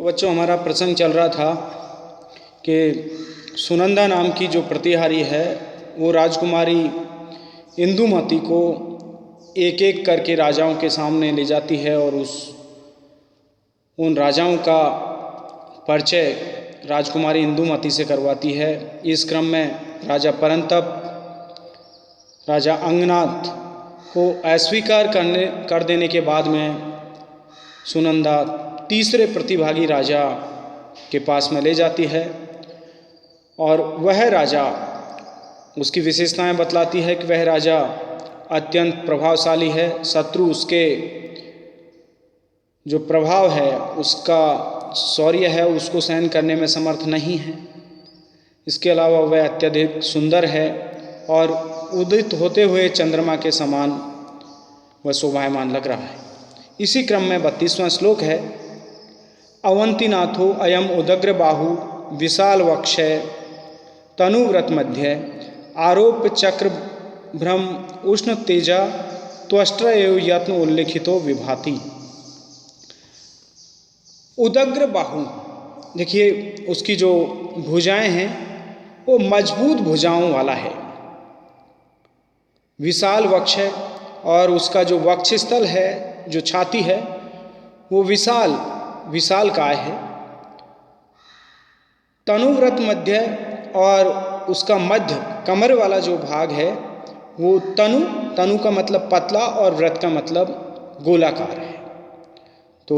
बच्चों हमारा प्रसंग चल रहा था कि सुनंदा नाम की जो प्रतिहारी है वो राजकुमारी इंदुमती को एक एक करके राजाओं के सामने ले जाती है और उन राजाओं का परिचय राजकुमारी इंदुमती से करवाती है। इस क्रम में राजा परंतप राजा अंगनाथ को अस्वीकार कर देने के बाद में सुनंदा तीसरे प्रतिभागी राजा के पास में ले जाती है और वह राजा, उसकी विशेषताएं बतलाती है कि वह राजा अत्यंत प्रभावशाली है। शत्रु उसके जो प्रभाव है, उसका शौर्य है, उसको सहन करने में समर्थ नहीं है। इसके अलावा वह अत्यधिक सुंदर है और उदित होते हुए चंद्रमा के समान वह शोभायमान लग रहा है। इसी क्रम में 32वां श्लोक है, अवंतीनाथो अयम उदग्र बाहु विशाल वक्षय तनुव्रत मध्य आरोप्य चक्र भ्रम उष्ण तेजा त्वष्ट्र एव यत्न उल्लिखितो विभाति। उदग्र बाहु, देखिए उसकी जो भुजाएं हैं वो मजबूत भुजाओं वाला है। विशाल वक्ष है और उसका जो वक्षस्थल है, जो छाती है, वो विशालकाय है। तनुव्रत मध्य, और उसका मध्य कमर वाला जो भाग है वो तनु का मतलब पतला और व्रत का मतलब गोलाकार है। तो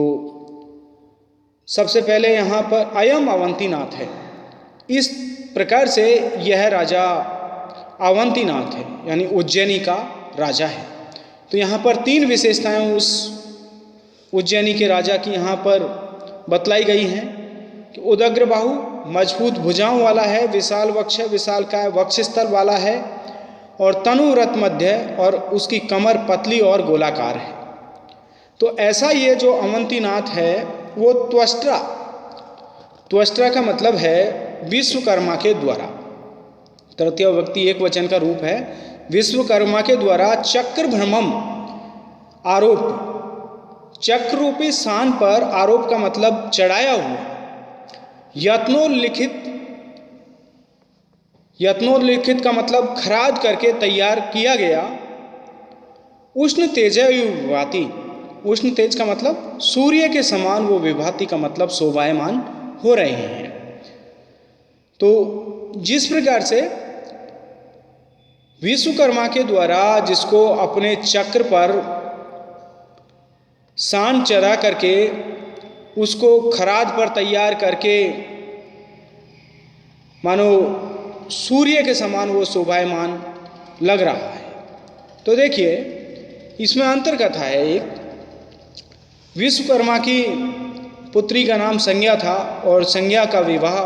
सबसे पहले यहाँ पर अयम अवंतीनाथ है। इस प्रकार से यह राजा अवंतीनाथ है, यानी उज्जैनी का राजा है। तो यहाँ पर 3 विशेषताएं उस उज्जैनी के राजा की यहाँ पर बतलाई गई हैं कि उदग्र बाहु, मजबूत भुजाओं वाला है, विशाल वक्ष, विशालकाय वक्षस्थल वाला है, और तनुव्रत मध्य, और उसकी कमर पतली और गोलाकार है। तो ऐसा ये जो अवंतीनाथ है वो त्वष्ट्रा का मतलब है विश्वकर्मा के द्वारा, तृतीय व्यक्ति एक वचन का रूप है, विश्वकर्मा के द्वारा चक्र भ्रमम आरोप, चक्र रूपी स्थान पर आरोप का मतलब चढ़ाया हुआ, यत्नोल्लिखित का मतलब खराद करके तैयार किया गया, उष्ण तेज विभाति, उष्ण तेज का मतलब सूर्य के समान, वो विभाति का मतलब शोभायमान हो रहे हैं। तो जिस प्रकार से विश्वकर्मा के द्वारा जिसको अपने चक्र पर सान चढ़ा करके उसको खराद पर तैयार करके मानो सूर्य के समान वो शोभायमान लग रहा है। तो देखिए इसमें अंतर कथा है। एक, विश्वकर्मा की पुत्री का नाम संज्ञा था और संज्ञा का विवाह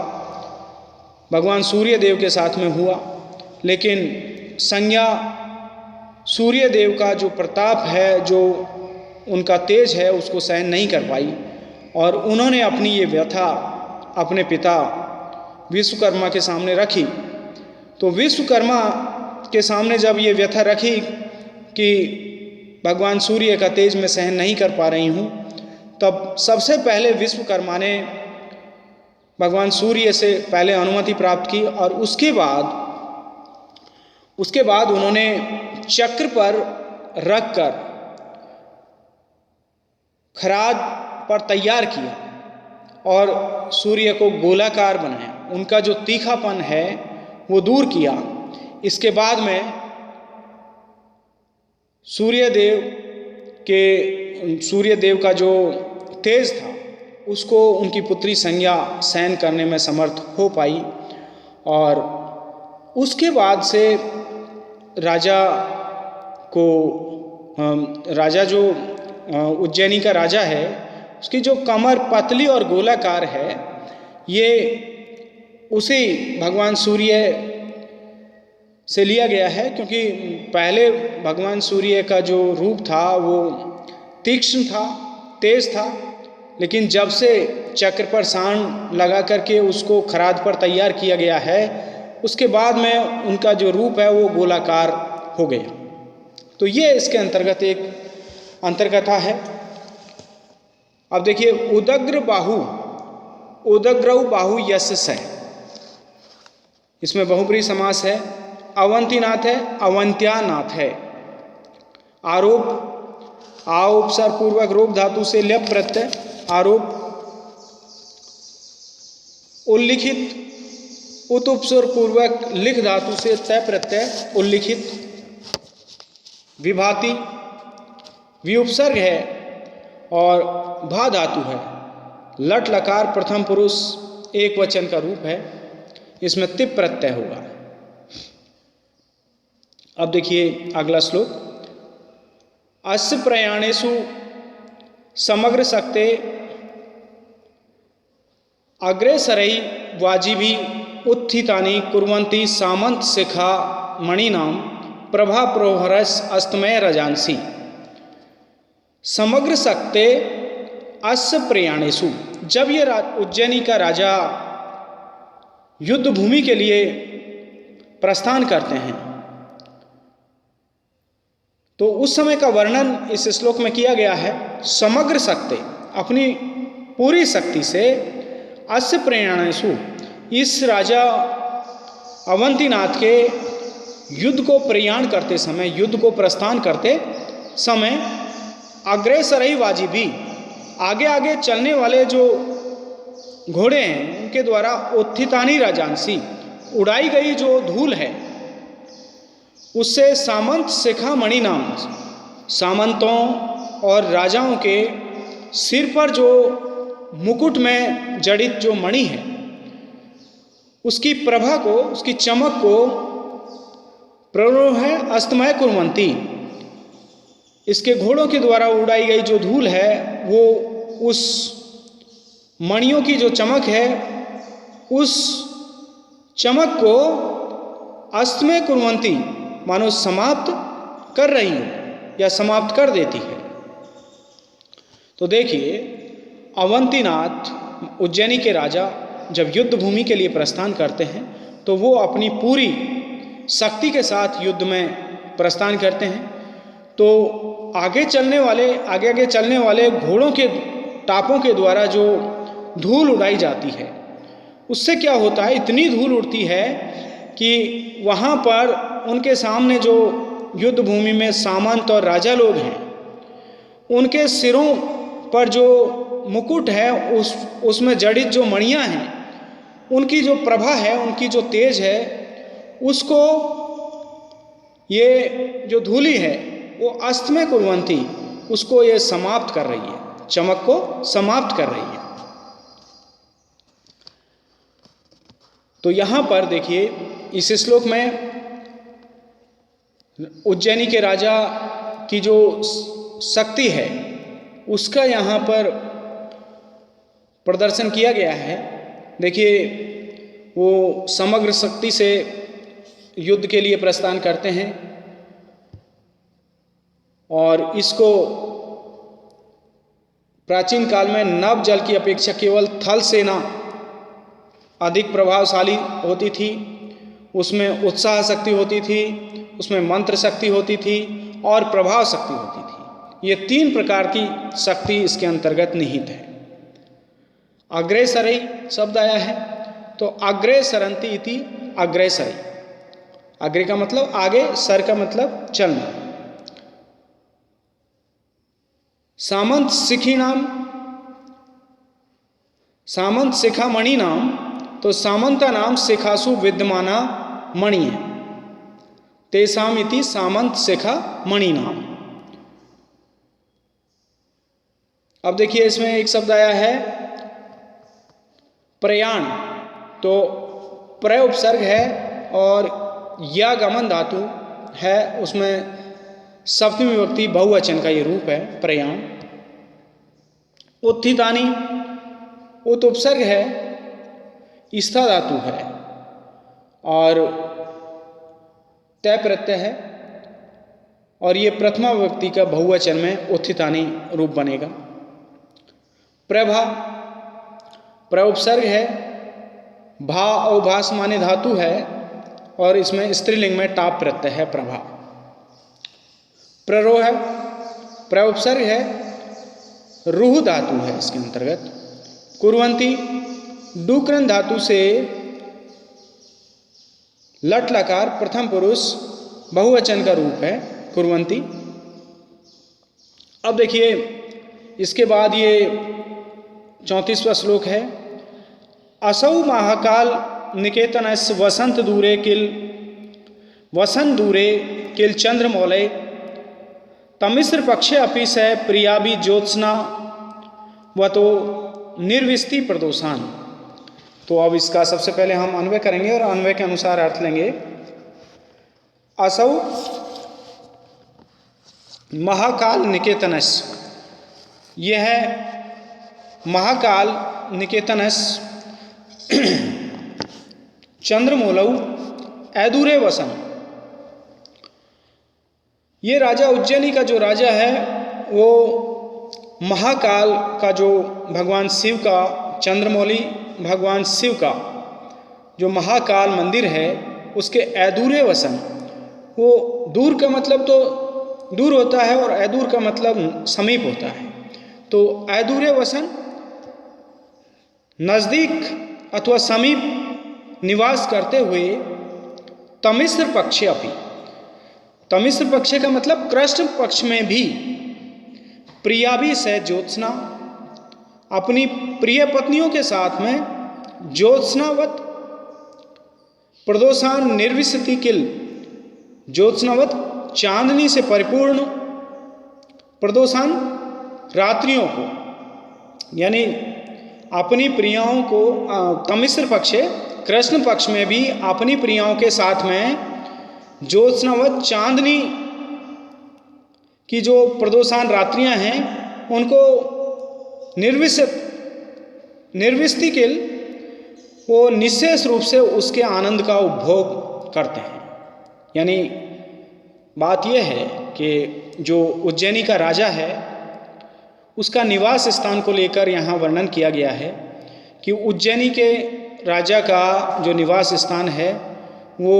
भगवान सूर्य देव के साथ में हुआ, लेकिन संज्ञा सूर्य देव का जो प्रताप है, जो उनका तेज है, उसको सहन नहीं कर पाई और उन्होंने अपनी ये व्यथा अपने पिता विश्वकर्मा के सामने रखी। तो विश्वकर्मा के सामने जब ये व्यथा रखी कि भगवान सूर्य का तेज मैं सहन नहीं कर पा रही हूँ, तब सबसे पहले विश्वकर्मा ने भगवान सूर्य से पहले अनुमति प्राप्त की और उसके बाद उन्होंने चक्र पर रखकर खराद पर तैयार किया और सूर्य को गोलाकार बनाया, उनका जो तीखापन है वो दूर किया। इसके बाद में सूर्य देव का जो तेज था उसको उनकी पुत्री संज्ञा सहन करने में समर्थ हो पाई और उसके बाद से राजा जो उज्जैनी का राजा है, उसकी जो कमर पतली और गोलाकार है, ये उसी भगवान सूर्य से लिया गया है, क्योंकि पहले भगवान सूर्य का जो रूप था वो तीक्ष्ण था, तेज था, लेकिन जब से चक्र पर सान लगा करके उसको खराद पर तैयार किया गया है, उसके बाद में उनका जो रूप है वो गोलाकार हो गया। तो ये इसके अंतर्गत एक अंतर्कथा है। अब देखिए उदग्र बाहु उदग्रौ बाहु यस्य स, इसमें बहुब्रीहि समास है। अवंतीनाथ है, अवंत्यानाथ है। आरोप, आ उपसर्ग पूर्वक रोप धातु से ल्यप प्रत्यय, आरोप। उल्लिखित, उत उपसर्ग पूर्वक लिख धातु से तय प्रत्यय, उल्लिखित। विभाति, वि उपसर्ग है और भा धातु है। लट लकार प्रथम पुरुष एक वचन का रूप है, इसमें तिप प्रत्यय होगा। अब देखिए अगला श्लोक। अस्य प्रयाणेषु समग्र शक्ते अग्रेसरै वाजिभिः उत्थितानि कुर्वन्ति सामंत शिखा मणिनां प्रभा प्रोहरस अस्तमय रजांसी। समग्र शक्ते अस्य प्रयाणेषु, जब ये उज्जैनी का राजा युद्ध भूमि के लिए प्रस्थान करते हैं तो उस समय का वर्णन इस श्लोक में किया गया है। समग्र शक्ति, अपनी पूरी शक्ति से, अस्य प्रयाणेषु, इस राजा अवंतीनाथ के युद्ध को प्रयाण करते समय, युद्ध को प्रस्थान करते समय, अग्रेसरै वाजिभिः, आगे आगे चलने वाले जो घोड़े हैं उनके द्वारा उत्थितानि राजांसी, उड़ाई गई जो धूल है उससे सामंत शिखा मणि नाम, सामंतों और राजाओं के सिर पर जो मुकुट में जड़ित जो मणि है उसकी प्रभा को, उसकी चमक को प्ररोह अस्तमय कुर्वन्ति, इसके घोड़ों के द्वारा उड़ाई गई जो धूल है वो उस मणियों की जो चमक है उस चमक को अस्तमय कुर्वन्ति, मानो समाप्त कर रही है या समाप्त कर देती है। तो देखिए अवंतीनाथ उज्जैनी के राजा जब युद्ध भूमि के लिए प्रस्थान करते हैं तो वो अपनी पूरी शक्ति के साथ युद्ध में प्रस्थान करते हैं। तो आगे चलने वाले घोड़ों के टापों के द्वारा जो धूल उड़ाई जाती है उससे क्या होता है, इतनी धूल उड़ती है कि वहाँ पर उनके सामने जो युद्ध भूमि में सामंत और राजा लोग हैं उनके सिरों पर जो मुकुट है उसमें जड़ित जो मणियाँ हैं उनकी जो प्रभा है, उनकी जो तेज है, उसको ये जो धूली है वो अस्तमय कुर्वन्ति, उसको ये समाप्त कर रही है, चमक को समाप्त कर रही है। तो यहाँ पर देखिए इस श्लोक में उज्जैनी के राजा की जो शक्ति है उसका यहाँ पर प्रदर्शन किया गया है। देखिए वो समग्र शक्ति से युद्ध के लिए प्रस्थान करते हैं और इसको प्राचीन काल में नभ जल की अपेक्षा केवल थल सेना अधिक प्रभावशाली होती थी, उसमें उत्साह शक्ति होती थी, उसमें मंत्र शक्ति होती थी और प्रभाव शक्ति होती थी। ये तीन प्रकार की शक्ति इसके अंतर्गत निहित है। अग्रेसरै शब्द आया है तो अग्रेसरन्ति इति अग्रेसरै, अग्रे का मतलब आगे, सर का मतलब चलना। सामंत शिखी नाम, सामंत शिखा मणि नाम, तो सामंता नाम शिखासु विद्यमाना मणि है, तेषाम इति सामंत शिखा मणि नाम। अब देखिए इसमें एक शब्द आया है प्रयाण, तो प्रय उपसर्ग है और या गमन धातु है, उसमें सप्तमी विभक्ति बहुवचन का ये रूप है प्रयाण। उत्थितानि, उत उपसर्ग है, स्था धातु है और तय प्रत्यय है और ये प्रथमा विभक्ति का बहुवचन में उत्थितानि रूप बनेगा। प्रभा, प्र उपसर्ग है, भा अवभास माने धातु है और इसमें स्त्रीलिंग में टाप प्रत्यय है प्रभा। प्ररोह, प्र उपसर्ग है, रूह धातु है इसके अंतर्गत। कुर्वन्ति, डुकरन धातु से लट लकार प्रथम पुरुष बहुवचन का रूप है, कुर्वन्ति। अब देखिए इसके बाद ये 34वां श्लोक है। असौ महाकाल निकेतनस् वसंत दूरे किल चंद्रमौलय तमिस्र पक्षे अपि स प्रियाभि ज्योत्स्ना वतो निर्विस्ति प्रदोषान। तो अब इसका सबसे पहले हम अन्वय करेंगे और अन्वय के अनुसार अर्थ लेंगे। असौ महाकाल निकेतनस, यह है महाकाल निकेतनस चंद्रमौलौ ऐदूरे वसन। ये राजा उज्जैनी का जो राजा है वो महाकाल का जो भगवान शिव का, चंद्रमौली भगवान शिव का जो महाकाल मंदिर है उसके ऐदूरे वसन। वो दूर का मतलब तो दूर होता है और ऐदूर का मतलब समीप होता है। तो ऐदूरे वसन नज़दीक अथवा समीप निवास करते हुए तमिस्र पक्षे अपि, तमिस्र पक्षे का मतलब कृष्ण पक्ष में भी प्रियाभि स ज्योत्स्ना, अपनी प्रिय पत्नियों के साथ में ज्योत्स्नावत प्रदोषान निर्विशति किल, ज्योत्स्नावत चांदनी से परिपूर्ण प्रदोषान रात्रियों को, यानी अपनी प्रियाओं को तमिस्र पक्षे कृष्ण पक्ष में भी अपनी प्रियाओं के साथ में ज्योत्स्नावत चांदनी की जो प्रदोषान रात्रियां हैं उनको निर्विस्ति के वो निश्चेष रूप से उसके आनंद का उपभोग करते हैं। यानी बात यह है कि जो उज्जैनी का राजा है उसका निवास स्थान को लेकर यहाँ वर्णन किया गया है कि उज्जैनी के राजा का जो निवास स्थान है वो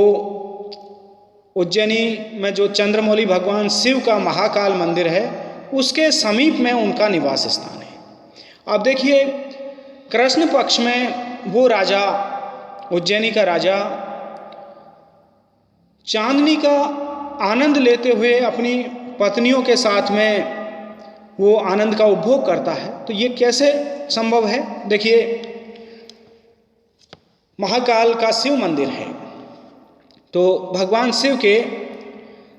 उज्जैनी में जो चंद्रमौली भगवान शिव का महाकाल मंदिर है उसके समीप में उनका निवास स्थान है। अब देखिए कृष्ण पक्ष में वो राजा, उज्जैनी का राजा चांदनी का आनंद लेते हुए अपनी पत्नियों के साथ में वो आनंद का उपभोग करता है। तो ये कैसे संभव है? देखिए महाकाल का शिव मंदिर है तो भगवान शिव के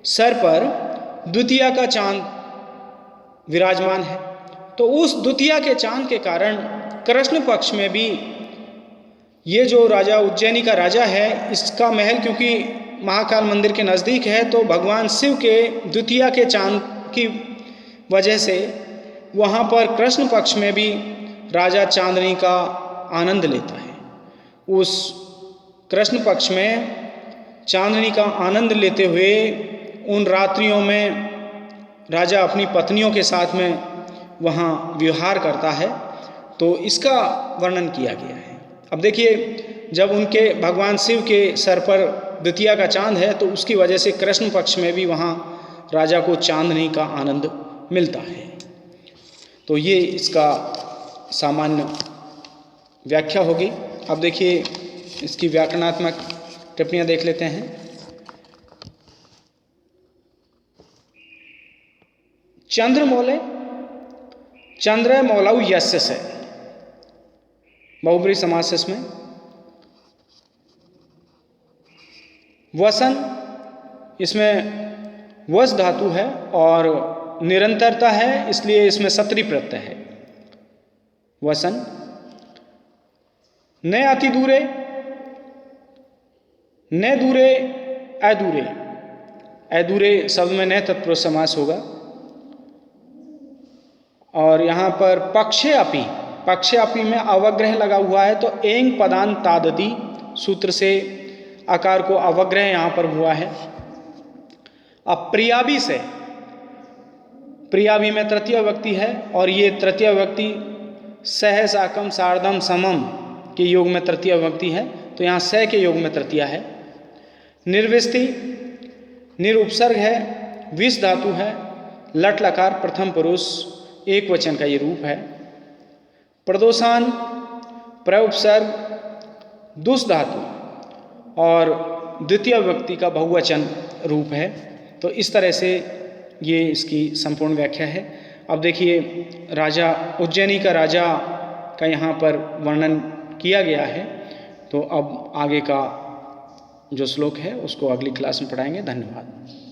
सर पर द्वितीया का चांद विराजमान है। तो उस द्वितीया के चांद के कारण कृष्ण पक्ष में भी ये जो राजा उज्जैनी का राजा है इसका महल क्योंकि महाकाल मंदिर के नज़दीक है तो भगवान शिव के द्वितीया के चांद की वजह से वहाँ पर कृष्ण पक्ष में भी राजा चांदनी का आनंद लेता है। उस कृष्ण पक्ष में चांदनी का आनंद लेते हुए उन रात्रियों में राजा अपनी पत्नियों के साथ में वहाँ विहार करता है। तो इसका वर्णन किया गया है। अब देखिए जब उनके भगवान शिव के सर पर द्वितीया का चांद है तो उसकी वजह से कृष्ण पक्ष में भी वहाँ राजा को चांदनी का आनंद मिलता है। तो ये इसका सामान्य व्याख्या होगी। अब देखिए इसकी व्याकरणात्मक टिप्पणियाँ देख लेते हैं। चंद्रमौले, चंद्र मौलौ यस्य से, बहुब्रीहि समास है इसमें। वसन, इसमें वस धातु है और निरंतरता है इसलिए इसमें सत्री प्रत्यय है। वसन। न अति दूरे, न दूरे अदूरे, अदूरे शब्द में न तत्पुरुष समास होगा। और यहाँ पर पक्षे अपि, पक्षे अपि में अवग्रह लगा हुआ है तो एंग पदान तादति सूत्र से आकार को अवग्रह यहाँ पर हुआ है। अब प्रियाभि से, प्रियाभि में तृतीय व्यक्ति है और ये तृतीय व्यक्ति सह साकम सार्धम समम के योग में तृतीय व्यक्ति है तो यहाँ स के योग में तृतीय है। निर्विस्ति, निरुपसर्ग है, विष धातु है, लट लकार प्रथम पुरुष एक वचन का ये रूप है। प्रदोषान, प्रउपसर्ग दुस धातु और द्वितीय विभक्ति का बहुवचन रूप है। तो इस तरह से ये इसकी संपूर्ण व्याख्या है। अब देखिए राजा उज्जैनी का राजा का यहाँ पर वर्णन किया गया है। तो अब आगे का जो श्लोक है उसको अगली क्लास में पढ़ाएंगे। धन्यवाद।